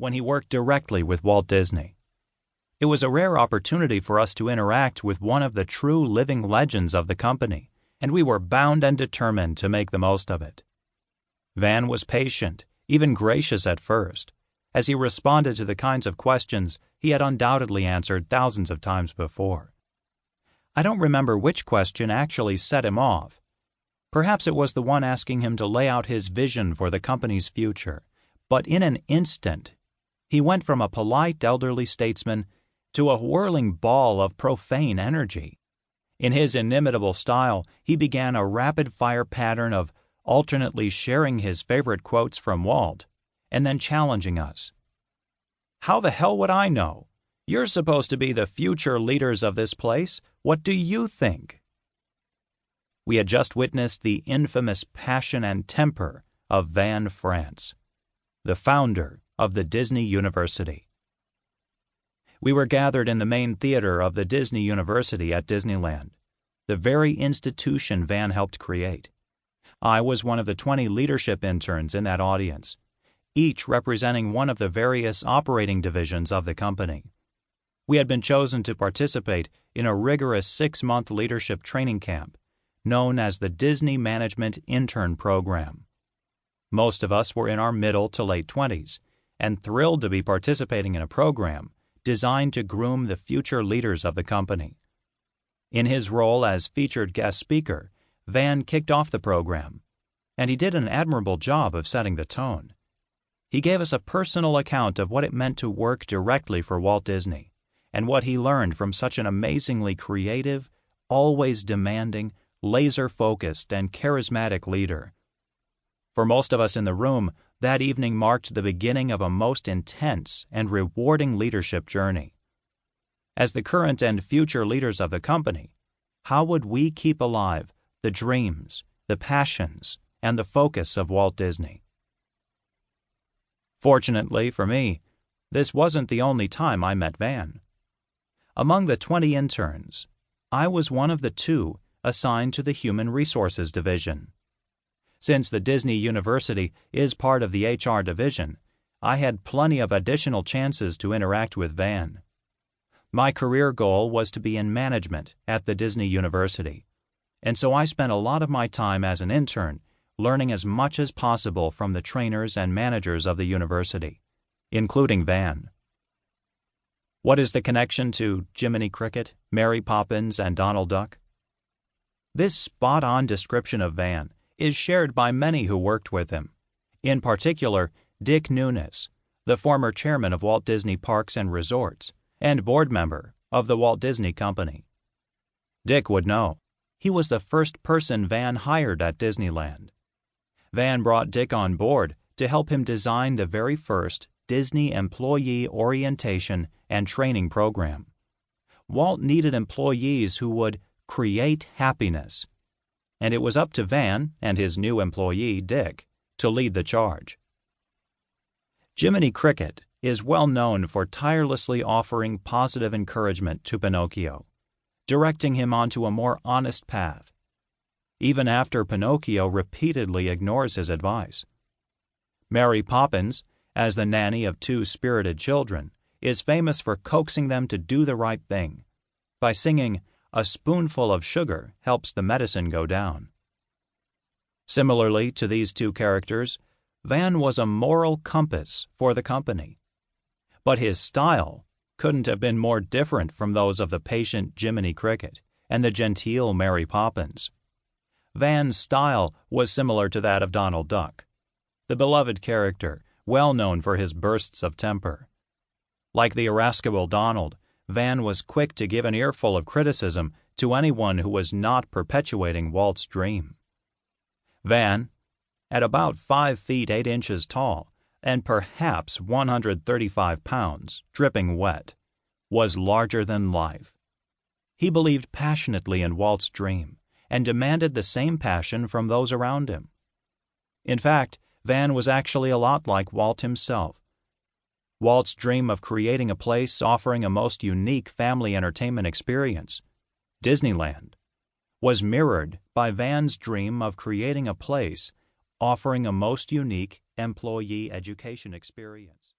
when he worked directly with Walt Disney. It was a rare opportunity for us to interact with one of the true living legends of the company, and we were bound and determined to make the most of it. Van was patient, even gracious at first, as he responded to the kinds of questions he had undoubtedly answered thousands of times before. I don't remember which question actually set him off. Perhaps it was the one asking him to lay out his vision for the company's future, but in an instant, he went from a polite elderly statesman to a whirling ball of profane energy. In his inimitable style, he began a rapid-fire pattern of alternately sharing his favorite quotes from Walt and then challenging us. "How the hell would I know? You're supposed to be the future leaders of this place. What do you think?" We had just witnessed the infamous passion and temper of Van France, the founder of the Disney University. We were gathered in the main theater of the Disney University at Disneyland, the very institution Van helped create. I was one of the 20 leadership interns in that audience, each representing one of the various operating divisions of the company. We had been chosen to participate in a rigorous 6-month leadership training camp known as the Disney Management Intern Program. Most of us were in our middle to late 20s and thrilled to be participating in a program designed to groom the future leaders of the company. In his role as featured guest speaker, Van kicked off the program, and he did an admirable job of setting the tone. He gave us a personal account of what it meant to work directly for Walt Disney, and what he learned from such an amazingly creative, always demanding, laser-focused, and charismatic leader. For most of us in the room, that evening marked the beginning of a most intense and rewarding leadership journey. As the current and future leaders of the company, how would we keep alive the dreams, the passions, and the focus of Walt Disney? Fortunately for me, this wasn't the only time I met Van. Among the 20 interns, I was one of the 2 assigned to the Human Resources Division. Since the Disney University is part of the HR division, I had plenty of additional chances to interact with Van. My career goal was to be in management at the Disney University, and so I spent a lot of my time as an intern learning as much as possible from the trainers and managers of the university, including Van. What is the connection to Jiminy Cricket, Mary Poppins, and Donald Duck? This spot-on description of Van is shared by many who worked with him, in particular Dick Nunes, the former chairman of Walt Disney Parks and Resorts and board member of the Walt Disney Company. Dick would know. He was the first person Van hired at Disneyland. Van brought Dick on board to help him design the very first Disney Employee Orientation and Training Program. Walt needed employees who would create happiness, and it was up to Van and his new employee, Dick, to lead the charge. Jiminy Cricket is well known for tirelessly offering positive encouragement to Pinocchio, directing him onto a more honest path, even after Pinocchio repeatedly ignores his advice. Mary Poppins, as the nanny of 2 spirited children, is famous for coaxing them to do the right thing by singing, "A spoonful of sugar helps the medicine go down." Similarly to these 2 characters, Van was a moral compass for the company. But his style couldn't have been more different from those of the patient Jiminy Cricket and the genteel Mary Poppins. Van's style was similar to that of Donald Duck, the beloved character, well known for his bursts of temper. Like the irascible Donald, Van was quick to give an earful of criticism to anyone who was not perpetuating Walt's dream. Van, at about 5 feet 8 inches tall and perhaps 135 pounds, dripping wet, was larger than life. He believed passionately in Walt's dream and demanded the same passion from those around him. In fact, Van was actually a lot like Walt himself. Walt's dream of creating a place offering a most unique family entertainment experience, Disneyland, was mirrored by Van's dream of creating a place offering a most unique employee education experience.